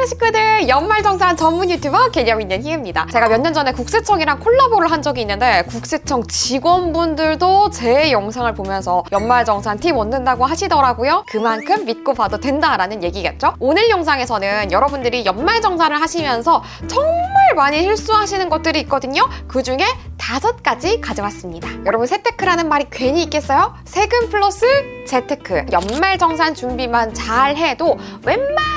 안녕 식구들, 연말정산 전문 유튜버 개념 있는 희입니다. 제가 몇 년 전에 국세청이랑 콜라보를 한 적이 있는데 국세청 직원분들도 제 영상을 보면서 연말정산 팁 얻는다고 하시더라고요. 그만큼 믿고 봐도 된다라는 얘기겠죠? 오늘 영상에서는 여러분들이 연말정산을 하시면서 정말 많이 실수하시는 것들이 있거든요. 그 중에 5가지 가져왔습니다. 여러분, 세테크라는 말이 괜히 있겠어요? 세금 플러스 재테크. 연말정산 준비만 잘 해도 웬만한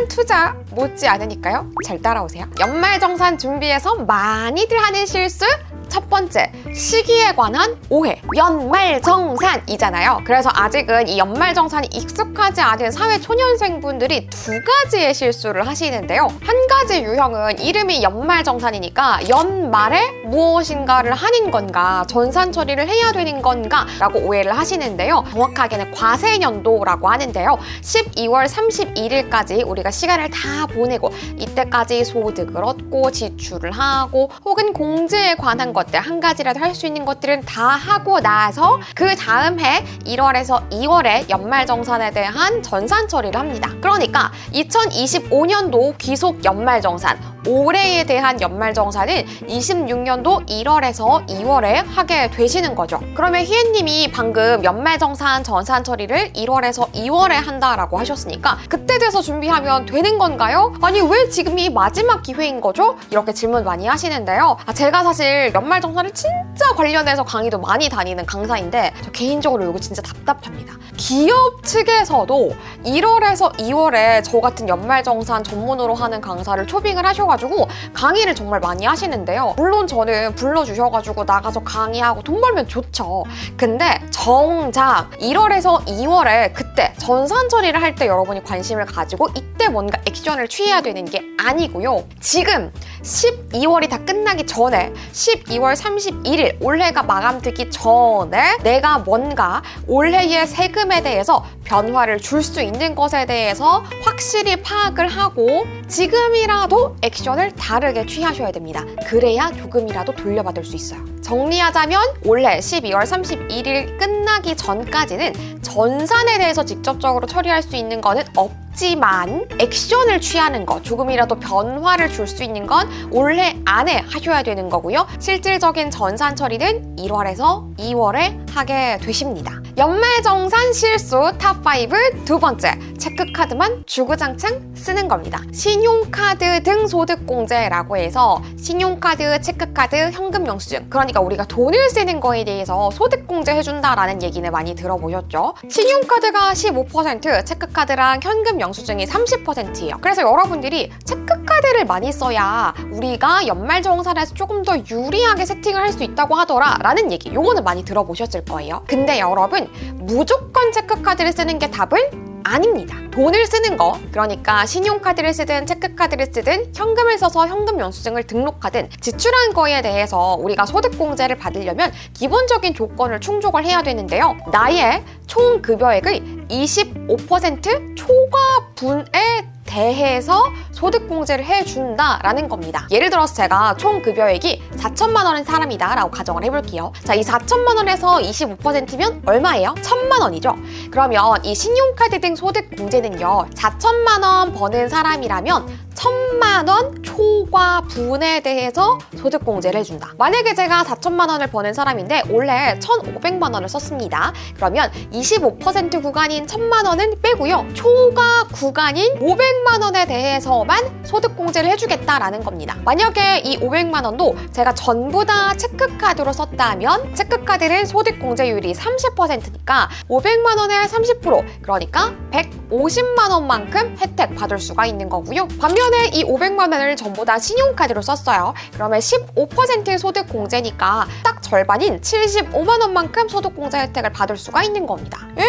투자 못지 않으니까요. 잘 따라오세요. 연말정산 준비에서 많이들 하는 실수, 첫 번째, 시기에 관한 오해. 연말정산이잖아요. 그래서 아직은 이 연말정산이 익숙하지 않은 사회초년생분들이 2가지의 실수를 하시는데요. 한 가지 유형은 이름이 연말정산이니까 연말에 무엇인가를 하는 건가, 전산 처리를 해야 되는 건가 라고 오해를 하시는데요. 정확하게는 과세년도라고 하는데요. 12월 31일까지 우리가 시간을 다 보내고 이때까지 소득을 얻고 지출을 하고 혹은 공제에 관한 것들 한 가지라도 할 수 있는 것들은 다 하고 나서 그 다음 해 1월에서 2월에 연말정산에 대한 전산 처리를 합니다. 그러니까 2025년도 귀속 연말정산, 올해에 대한 연말정산은 26년도 1월에서 2월에 하게 되시는 거죠. 그러면 희애님이 방금 연말정산 전산 처리를 1월에서 2월에 한다라고 하셨으니까 그때 돼서 준비하면 되는 건가요? 아니, 왜 지금이 마지막 기회인 거죠? 이렇게 질문 많이 하시는데요. 제가 사실 연말정산을 진짜 관련해서 강의도 많이 다니는 강사인데 저 개인적으로 이거 진짜 답답합니다. 기업 측에서도 1월에서 2월에 저 같은 연말정산 전문으로 하는 강사를 초빙을 하셔가지고 강의를 정말 많이 하시는데요. 물론 저는 불러주셔가지고 나가서 강의하고 돈 벌면 좋죠. 근데 정작 1월에서 2월에 그때 전산 처리를 할 때 여러분이 관심을 가지고 이때 뭔가 액션을 취해야 되는 게 아니고요. 지금 12월이 다 끝나기 전에 12월 31일 올해가 마감되기 전에 내가 뭔가 올해의 세금에 대해서 변화를 줄 수 있는 것에 대해서 확실히 파악을 하고 지금이라도 액션을 다르게 취하셔야 됩니다. 그래야 조금이라도 돌려받을 수 있어요. 정리하자면 올해 12월 31일 끝나기 전까지는 전산에 대해서 직접적으로 처리할 수 있는 거는 없지만 액션을 취하는 것, 조금이라도 변화를 줄 수 있는 건 올해 안에 하셔야 되는 거고요. 실질적인 전산 처리는 1월에서 2월에 하게 되십니다. 연말정산 실수 탑5 두 번째, 체크카드만 주구장창 쓰는 겁니다. 신용카드 등 소득공제라고 해서 신용카드, 체크카드, 현금 영수증, 그러니까 우리가 돈을 쓰는 거에 대해서 소득공제 해준다라는 얘기는 많이 들어보셨죠? 신용카드가 15%, 체크카드랑 현금 영수증이 30%예요. 그래서 여러분들이 체크카드를 많이 써야 우리가 연말정산에서 조금 더 유리하게 세팅을 할 수 있다고 하더라 라는 얘기, 요거는 많이 들어보셨을 거예요. 근데 여러분, 무조건 체크카드를 쓰는 게 답은 아닙니다. 돈을 쓰는 거, 그러니까 신용카드를 쓰든 체크카드를 쓰든 현금을 써서 현금 영수증을 등록하든 지출한 거에 대해서 우리가 소득공제를 받으려면 기본적인 조건을 충족을 해야 되는데요. 나의 총 급여액의 25% 초과분에 대해서 소득공제를 해준다라는 겁니다. 예를 들어서 제가 총 급여액이 4천만 원인 사람이다 라고 가정을 해볼게요. 자, 이 4천만 원에서 25%면 얼마예요? 1,000만 원이죠. 그러면 이 신용카드 등 소득공제는요, 4천만 원 버는 사람이라면 1,000만 원 초과분에 대해서 소득공제를 해준다. 만약에 제가 4천만 원을 버는 사람인데 원래 1,500만 원을 썼습니다. 그러면 25% 구간인 1,000만 원은 빼고요. 초과 구간인 500만 원에 대해서만 소득공제를 해주겠다라는 겁니다. 만약에 이 500만 원도 제가 전부 다 체크카드로 썼다면 체크카드는 소득공제율이 30%니까 500만 원에 30%, 그러니까 150만 원만큼 혜택 받을 수가 있는 거고요. 반면에 이 500만 원을 전부 다 신용카드로 썼어요. 그러면 15% 소득공제니까 딱 절반인 75만 원만큼 소득공제 혜택을 받을 수가 있는 겁니다. 에이,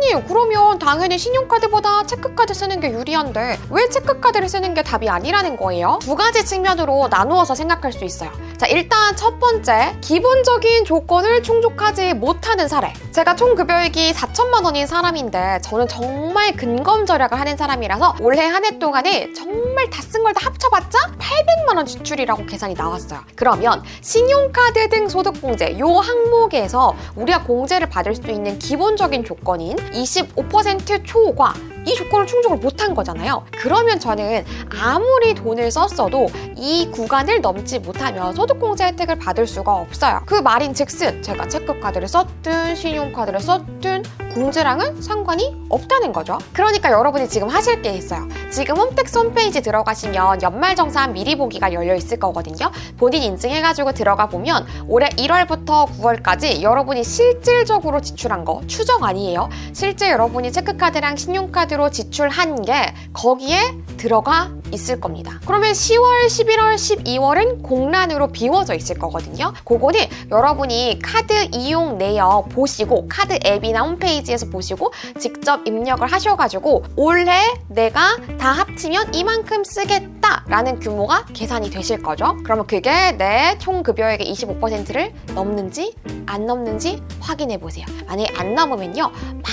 희님, 그러면 당연히 신용카드보다 체크카드 쓰는 게 유리한데 왜 체크카드를 쓰는 게 답이 아니라는 거예요? 2가지 측면으로 나누어서 생각할 수 있어요. 자, 일단 첫 번째, 기본적인 조건을 충족하지 못하는 사례. 제가 총 급여액이 4천만 원인 사람인데 저는 정말 근검 절약을 하는 사람이라서 올해 한 해 동안에 정말 다 쓴 걸 다 합쳐봤자 800만 원 지출이라고 계산이 나왔어요. 그러면 신용카드 등 소득공제 요 항목에서 우리가 공제를 받을 수 있는 기본적인 조건인 25% 초과 이 조건을 충족을 못한 거잖아요. 그러면 저는 아무리 돈을 썼어도 이 구간을 넘지 못하면 소득공제 혜택을 받을 수가 없어요. 그 말인즉슨 제가 체크카드를 썼든 신용카드를 썼든 공제랑은 상관이 없다는 거죠. 그러니까 여러분이 지금 하실 게 있어요. 지금 홈택스 홈페이지 들어가시면 연말정산 미리 보기가 열려 있을 거거든요. 본인 인증해가지고 들어가 보면 올해 1월부터 9월까지 여러분이 실질적으로 지출한 거, 추정 아니에요. 실제 여러분이 체크카드랑 신용카드로 지출한 게 거기에 들어가 있을 겁니다. 그러면 10월, 11월, 12월은 공란으로 비워져 있을 거거든요. 그거는 여러분이 카드 이용 내역 보시고 카드 앱이나 홈페이지에서 보시고 직접 입력을 하셔가지고 올해 내가 다 합치면 이만큼 쓰겠다라는 규모가 계산이 되실 거죠. 그러면 그게 내 총 급여액의 25%를 넘는지 안 넘는지 확인해 보세요. 만약에 안 넘으면요, 막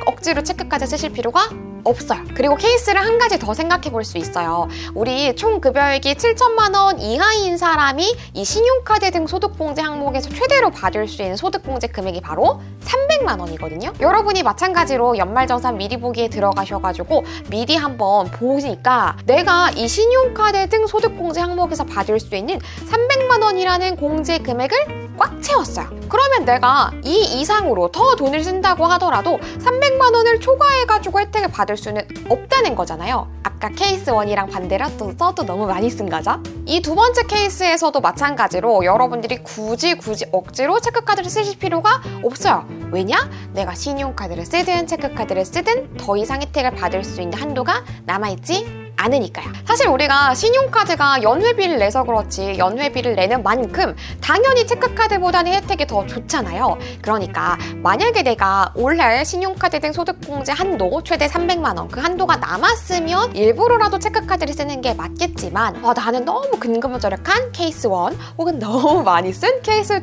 억지로 체크카드 쓰실 필요가 없어요. 그리고 케이스를 한 가지 더 생각해 볼 수 있어요. 우리 총 급여액이 7천만 원 이하인 사람이 이 신용카드 등 소득공제 항목에서 최대로 받을 수 있는 소득공제 금액이 바로 300만 원이거든요. 여러분이 마찬가지로 연말정산 미리 보기에 들어가셔가지고 미리 한번 보니까 내가 이 신용카드 등 소득공제 항목에서 받을 수 있는 300만 원이라는 공제 금액을 꽉 채웠어요. 그러면 내가 이 이상으로 더 돈을 쓴다고 하더라도 300만 원을 초과해가지고 혜택을 받을 수는 없다는 거잖아요. 아까 케이스 1이랑 반대로 또 써도 너무 많이 쓴 거죠. 이 두 번째 케이스에서도 마찬가지로 여러분들이 굳이 억지로 체크카드를 쓰실 필요가 없어요. 왜냐? 내가 신용카드를 쓰든 체크카드를 쓰든 더 이상 혜택을 받을 수 있는 한도가 남아있지 않으니까요. 사실 우리가 신용카드가 연회비를 내서 그렇지 연회비를 내는 만큼 당연히 체크카드보다는 혜택이 더 좋잖아요. 그러니까 만약에 내가 올해 신용카드 등 소득공제 한도 최대 300만 원 그 한도가 남았으면 일부러라도 체크카드를 쓰는 게 맞겠지만 나는 너무 근검절약한 케이스 1 혹은 너무 많이 쓴 케이스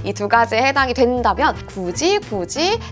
2 이 두 가지에 해당이 된다면 굳이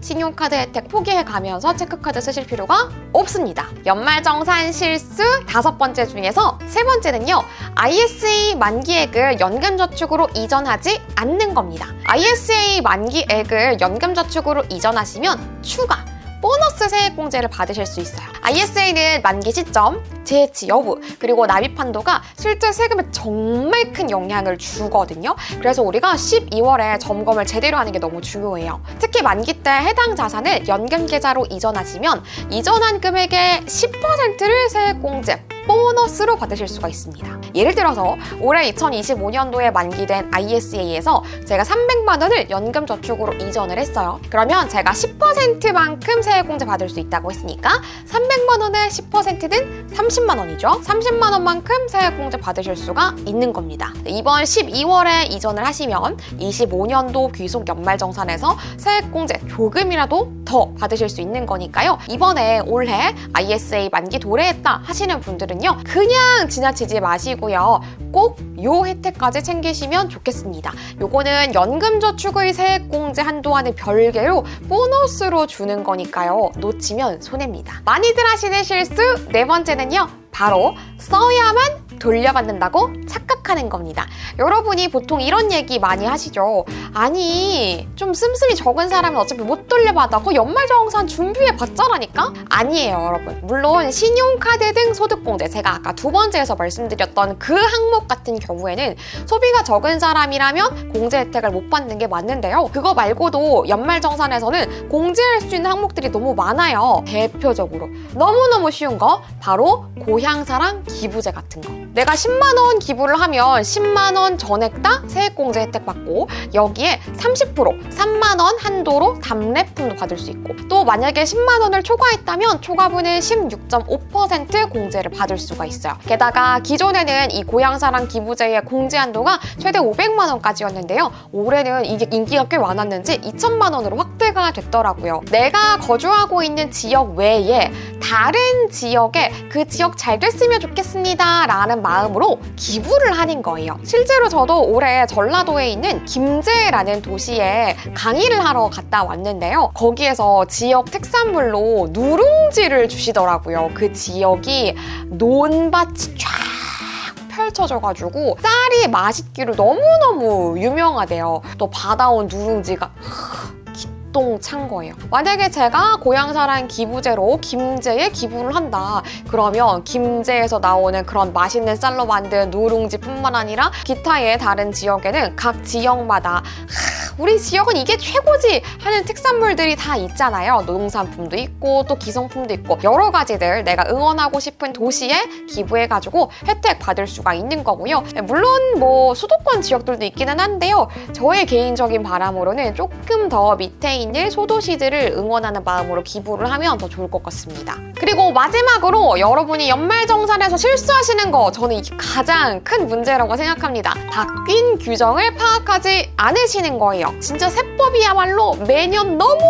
신용카드 혜택 포기해가면서 체크카드 쓰실 필요가 없습니다. 연말정산 실수 5번째 중에서 3번째는요. ISA 만기액을 연금저축으로 이전하지 않는 겁니다. ISA 만기액을 연금저축으로 이전하시면 추가 보너스 세액공제를 받으실 수 있어요. ISA는 만기 시점, 재해치 여부, 그리고 납입 한도가 실제 세금에 정말 큰 영향을 주거든요. 그래서 우리가 12월에 점검을 제대로 하는 게 너무 중요해요. 특히 만기 때 해당 자산을 연금 계좌로 이전하시면 이전한 금액의 10%를 세액공제 보너스로 받으실 수가 있습니다. 예를 들어서 올해 2025년도에 만기된 ISA에서 제가 300만 원을 연금저축으로 이전을 했어요. 그러면 제가 10%만큼 세액공제 받을 수 있다고 했으니까 300만 원의 10%는 30만 원이죠. 30만 원만큼 세액공제 받으실 수가 있는 겁니다. 이번 12월에 이전을 하시면 25년도 귀속 연말정산에서 세액공제 조금이라도 더 받으실 수 있는 거니까요. 이번에 올해 ISA 만기 도래했다 하시는 분들은요. 그냥 지나치지 마시고요. 꼭 요 혜택까지 챙기시면 좋겠습니다. 요거는 연금저축의 세액공제 한도와는 별개로 보너스로 주는 거니까요. 놓치면 손해입니다. 많이들 하시는 실수 4번째는요. 바로 써야만 돌려받는다고 착각하는 겁니다. 여러분이 보통 이런 얘기 많이 하시죠. 아니 좀 씀씀이 적은 사람은 어차피 못 돌려받아. 그 연말정산 준비해 봤자라니까? 아니에요 여러분. 물론 신용카드 등 소득공제 제가 아까 2번째에서 말씀드렸던 그 항목 같은 경우에는 소비가 적은 사람이라면 공제 혜택을 못 받는 게 맞는데요. 그거 말고도 연말정산에서는 공제할 수 있는 항목들이 너무 많아요. 대표적으로 너무너무 쉬운 거 바로 고향사랑 기부제 같은 거. 내가 10만 원 기부를 하면 10만 원 전액 다 세액공제 혜택 받고 여기에 30% 3만 원 한도로 답례품도 받을 수 있고 또 만약에 10만 원을 초과했다면 초과분은 16.5% 공제를 받을 수가 있어요. 게다가 기존에는 이 고향사랑 기부제의 공제 한도가 최대 500만 원까지였는데요. 올해는 이게 인기가 꽤 많았는지 2천만 원으로 확대가 됐더라고요. 내가 거주하고 있는 지역 외에 다른 지역에 그 지역 잘 됐으면 좋겠습니다 라는 마음으로 기부를 하는 거예요. 실제로 저도 올해 전라도에 있는 김제라는 도시에 강의를 하러 갔다 왔는데요. 거기에서 지역 특산물로 누룽지를 주시더라고요. 그 지역이 논밭이 쫙 펼쳐져가지고 쌀이 맛있기로 너무너무 유명하대요. 또 받아온 누룽지가 기똥찬 거예요. 만약에 제가 고향사랑 기부제로 김제에 기부를 한다. 그러면 김제에서 나오는 그런 맛있는 쌀로 만든 누룽지뿐만 아니라 기타의 다른 지역에는 각 지역마다 우리 지역은 이게 최고지 하는 특산물들이 다 있잖아요. 농산품도 있고 또 기성품도 있고 여러 가지들 내가 응원하고 싶은 도시에 기부해가지고 혜택 받을 수가 있는 거고요. 물론 뭐 수도권 지역들도 있기는 한데요. 저의 개인적인 바람으로는 조금 더 밑에 있는 소도시들을 응원하는 마음으로 기부를 하면 더 좋을 것 같습니다. 그리고 마지막으로 여러분이 연말정산에서 실수하시는 거 저는 이게 가장 큰 문제라고 생각합니다. 바뀐 규정을 파악하지 않으시는 거예요. 진짜 세법이야말로 매년 너무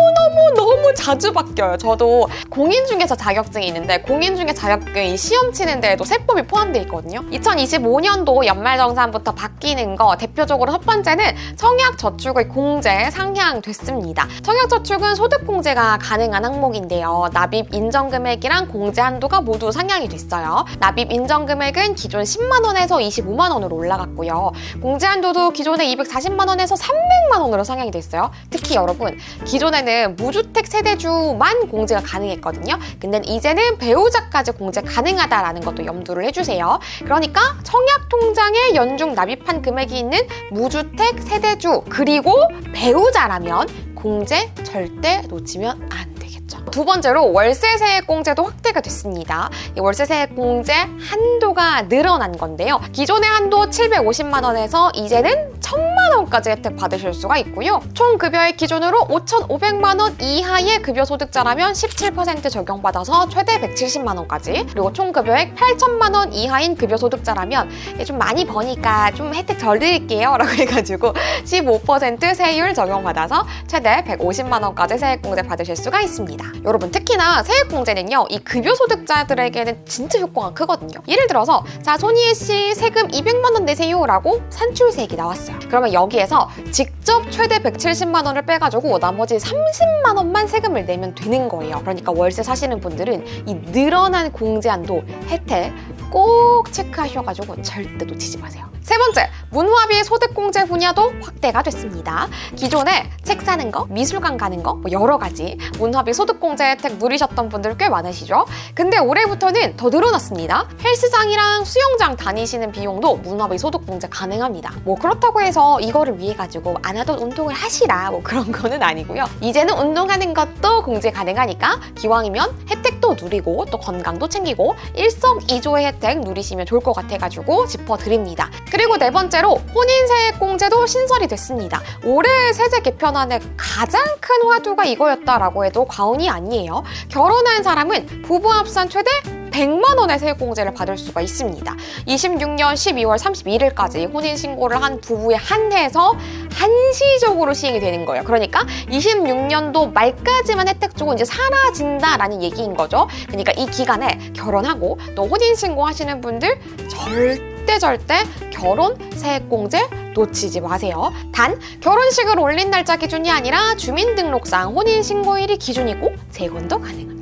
자주 바뀌어요. 저도 공인중개사 자격증이 있는데 공인중개 자격증이 시험 치는 데에도 세법이 포함되어 있거든요. 2025년도 연말정산부터 바뀌는 거 대표적으로 첫 번째는 청약저축의 공제 상향됐습니다. 청약저축은 소득공제가 가능한 항목인데요. 납입 인정금액이랑 공제 한도가 모두 상향이 됐어요. 납입 인정금액은 기존 10만 원에서 25만 원으로 올라갔고요. 공제 한도도 기존에 240만 원에서 300만 원으로 상향이 됐어요. 특히 여러분 기존에는 무주택 세대주만 공제가 가능했거든요. 근데 이제는 배우자까지 공제 가능하다라는 것도 염두를 해주세요. 그러니까 청약통장에 연중 납입한 금액이 있는 무주택 세대주 그리고 배우자라면 공제 절대 놓치면 안 되겠죠. 두 번째로 월세 세액 공제도 확대가 됐습니다. 이 월세 세액 공제 한도가 늘어난 건데요. 기존의 한도 750만 원에서 이제는 1000만 원까지 혜택 받으실 수가 있고요. 총 급여액 기준으로 5,500만 원 이하의 급여 소득자라면 17% 적용받아서 최대 170만 원까지 그리고 총 급여액 8천만 원 이하인 급여 소득자라면 좀 많이 버니까 좀 혜택 덜 드릴게요 라고 해가지고 15% 세율 적용받아서 최대 150만 원까지 세액공제 받으실 수가 있습니다. 여러분 특히나 세액공제는요 이 급여 소득자들에게는 진짜 효과가 크거든요. 예를 들어서 자 손희애 씨 세금 200만 원 내세요 라고 산출세액이 나왔어요. 그러면 여기에서 직접 최대 170만 원을 빼가지고 나머지 30만 원만 세금을 내면 되는 거예요. 그러니까 월세 사시는 분들은 이 늘어난 공제한도 혜택 꼭 체크하셔가지고 절대 놓치지 마세요. 세 번째, 문화비 소득공제 분야도 확대가 됐습니다. 기존에 책 사는 거, 미술관 가는 거, 뭐 여러 가지 문화비 소득공제 혜택 누리셨던 분들 꽤 많으시죠? 근데 올해부터는 더 늘어났습니다. 헬스장이랑 수영장 다니시는 비용도 문화비 소득공제 가능합니다. 뭐 그렇다고 해서 이거를 위해 가지고 안 하던 운동을 하시라 뭐 그런 거는 아니고요. 이제는 운동하는 것도 공제 가능하니까 기왕이면 혜택도 누리고 또 건강도 챙기고 일석이조의 혜택 누리시면 좋을 것 같아가지고 짚어드립니다. 그리고 네 번째로 혼인세액공제도 신설이 됐습니다. 올해 세제 개편안의 가장 큰 화두가 이거였다라고 해도 과언이 아니에요. 결혼한 사람은 부부 합산 최대 100만 원의 세액공제를 받을 수가 있습니다. 26년 12월 31일까지 혼인신고를 한 부부에 한해서 한시적으로 시행이 되는 거예요. 그러니까 26년도 말까지만 혜택 주고 이제 사라진다라는 얘기인 거죠. 그러니까 이 기간에 결혼하고 또 혼인신고 하시는 분들 절대 결혼 세액공제 놓치지 마세요. 단 결혼식을 올린 날짜 기준이 아니라 주민등록상 혼인신고일이 기준이고 재혼도 가능합니다.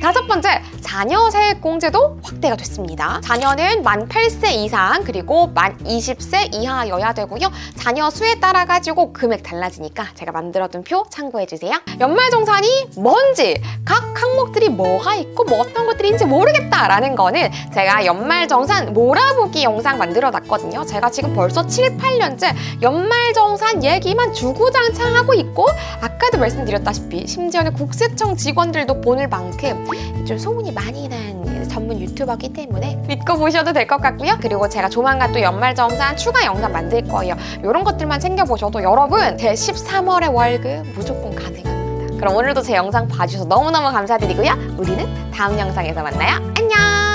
다섯 번째, 자녀 세액공제도 확대가 됐습니다. 자녀는 만 8세 이상 그리고 만 20세 이하여야 되고요. 자녀 수에 따라 가지고 금액 달라지니까 제가 만들어둔 표 참고해주세요. 연말정산이 뭔지 각 항목들이 뭐가 있고 뭐 어떤 것들인지 모르겠다라는 거는 제가 연말정산 몰아보기 영상 만들어놨거든요. 제가 지금 벌써 7, 8년째 연말정산 얘기만 주구장창 하고 있고 아까도 말씀드렸다시피 심지어는 국세청 직원들도 보는 만큼 좀 소문이 많이 난 전문 유튜버이기 때문에 믿고 보셔도 될 것 같고요. 그리고 제가 조만간 또 연말정산 추가 영상 만들 거예요. 이런 것들만 챙겨보셔도 여러분 제 13월의 월급 무조건 가능합니다. 그럼 오늘도 제 영상 봐주셔서 너무너무 감사드리고요. 우리는 다음 영상에서 만나요. 안녕!